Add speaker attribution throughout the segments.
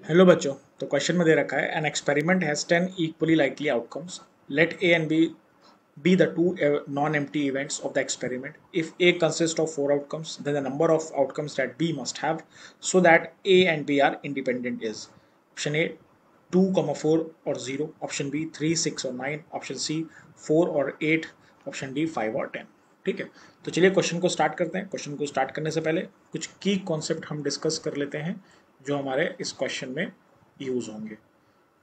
Speaker 1: Hello बच्चों। तो question में दे रखा है an experiment has 10 equally likely outcomes. Let A and B be the two non-empty events of the experiment. If A consists of 4 outcomes, then the number of outcomes that B must have so that A and B are independent is option A 2, 4 or 0, option B 3, 6 or 9, option C 4 or 8, option D 5 or 10। ठीक है, तो चलिए question को start करते हैं। Question को start करने से पहले कुछ की कॉन्सेप्ट हम डिस्कस कर लेते हैं जो हमारे इस क्वेश्चन में यूज होंगे।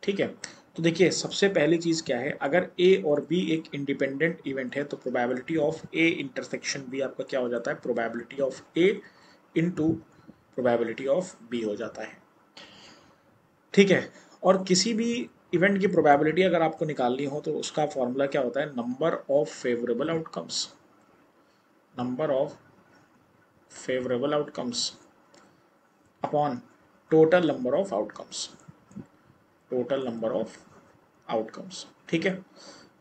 Speaker 1: ठीक है, तो देखिए सबसे पहली चीज क्या है, अगर ए और बी एक इंडिपेंडेंट इवेंट है तो probability of A intersection B आपका क्या हो जाता है, probability of A into probability of B हो जाता है। ठीक है, और किसी भी इवेंट की प्रोबेबिलिटी अगर आपको निकालनी हो तो उसका फॉर्मूला क्या होता है, number of favourable outcomes, number of favourable outcomes upon total number of outcomes, total number of outcomes. ठीक है,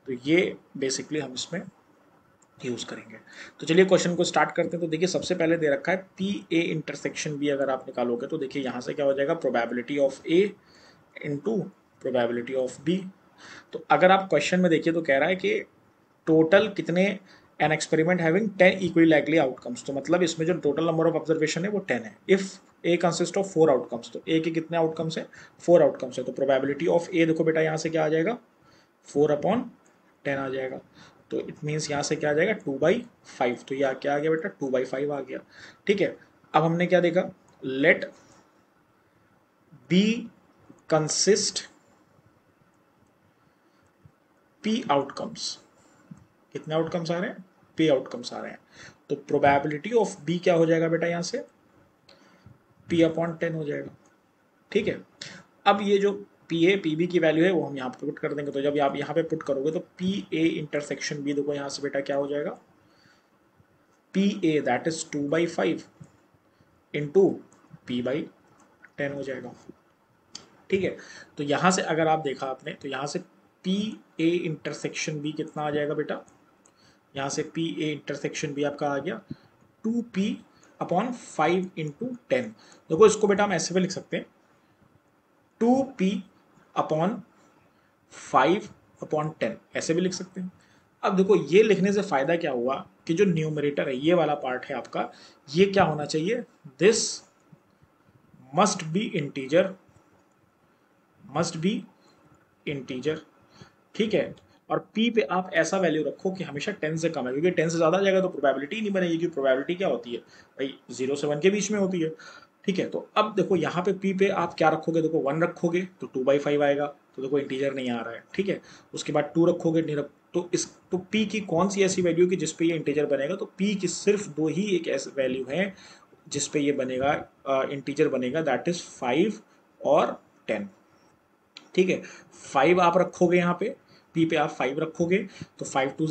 Speaker 1: तो ये बेसिकली हम इसमें यूज करेंगे। तो चलिए क्वेश्चन को स्टार्ट करते हैं। तो देखिए सबसे पहले दे रखा है पी ए इंटरसेक्शन बी, अगर आप निकालोगे तो देखिए यहाँ से क्या हो जाएगा, probability of A into probability of B. तो अगर आप क्वेश्चन में देखिए तो कह रहा है कि टोटल कितने, an experiment having 10 equally likely outcomes, तो मतलब इसमें जो टोटल नंबर ऑफ ऑब्जर्वेशन है वो 10 है। If A consist of 4 outcomes, तो ए के कितने आउटकम्स है, 4 आउटकम्स है, तो प्रोबेबिलिटी ऑफ ए देखो बेटा यहाँ से क्या आ जाएगा, 4/10 आ जाएगा। तो इट मीन्स यहाँ से क्या आ जाएगा, 2/5। तो यह क्या आ गया बेटा, 2/5 आ गया। ठीक है, अब हमने क्या देखा, let B consist P outcomes, कितने आउटकम्स आ रहे हैं, पी आउटकम्स आ रहे हैं। तो प्रोबेबिलिटी ऑफ बी क्या हो जाएगा बेटा, यहाँ से P/10 हो जाएगा। ठीक है, अब ये जो पी ए पी बी की वैल्यू है वो हम यहाँ पे पुट कर देंगे। तो जब आप यहाँ पे पुट करोगे तो पी ए इंटरसेक्शन बी, देखो यहाँ से बेटा क्या हो जाएगा, P A that is 2/5 into P/10 हो जाएगा। ठीक है, तो यहाँ से अगर आप देखा आपने तो यहाँ से पी ए इंटरसेक्शन बी कितना आ जाएगा बेटा, यहाँ से पी ए इंटरसेक्शन बी आपका आ गया 2P/5 इंटू 10। देखो इसको बेटा हम ऐसे भी लिख सकते हैं, 2P/5/10 ऐसे भी लिख सकते हैं। अब देखो ये लिखने से फायदा क्या हुआ कि जो न्यूमरेटर है, ये वाला पार्ट है आपका, ये क्या होना चाहिए, this must be integer, must be integer. ठीक है, और P पे आप ऐसा वैल्यू रखो कि हमेशा 10 से कम है, क्योंकि 10 से ज्यादा आ जाएगा तो प्रोबेबिलिटी नहीं बनेगी, क्योंकि प्रोबेबिलिटी क्या होती है भाई, 0 से 1 के बीच में होती है। ठीक है, तो अब देखो यहाँ पे P पे आप क्या रखोगे, देखो 1 रखोगे तो 2/5 आएगा, तो देखो इंटीजर नहीं आ रहा है। ठीक है, उसके बाद 2 रखोगे नहीं तो इस तो P की कौन सी ऐसी वैल्यू की जिसपे ये इंटीजर बनेगा, तो P की सिर्फ दो ही एक ऐसी वैल्यू है जिसपे ये बनेगा, इंटीजर बनेगा, दैट इज 5 और 10। ठीक है, 5 आप रखोगे यहाँ पे, P पे आप 5 रखोगे तो 5 2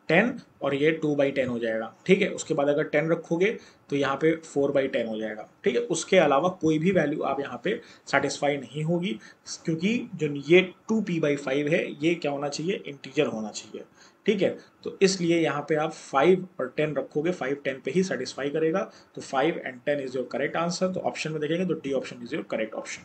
Speaker 1: 10 और ये 2/10 हो जाएगा। ठीक है, उसके बाद अगर 10 रखोगे तो यहाँ पे 4/10 हो जाएगा। ठीक है, उसके अलावा कोई भी वैल्यू आप यहाँ पे सेटिस्फाई नहीं होगी, क्योंकि जो ये 2P/5 है ये क्या होना चाहिए, इंटीजर होना चाहिए। ठीक है, तो इसलिए यहाँ पे आप 5 और 10 रखोगे, 5 10 पे ही सेटिस्फाई करेगा। तो 5 and 10 is your correct answer. तो ऑप्शन में देखेंगे तो D option is your correct option.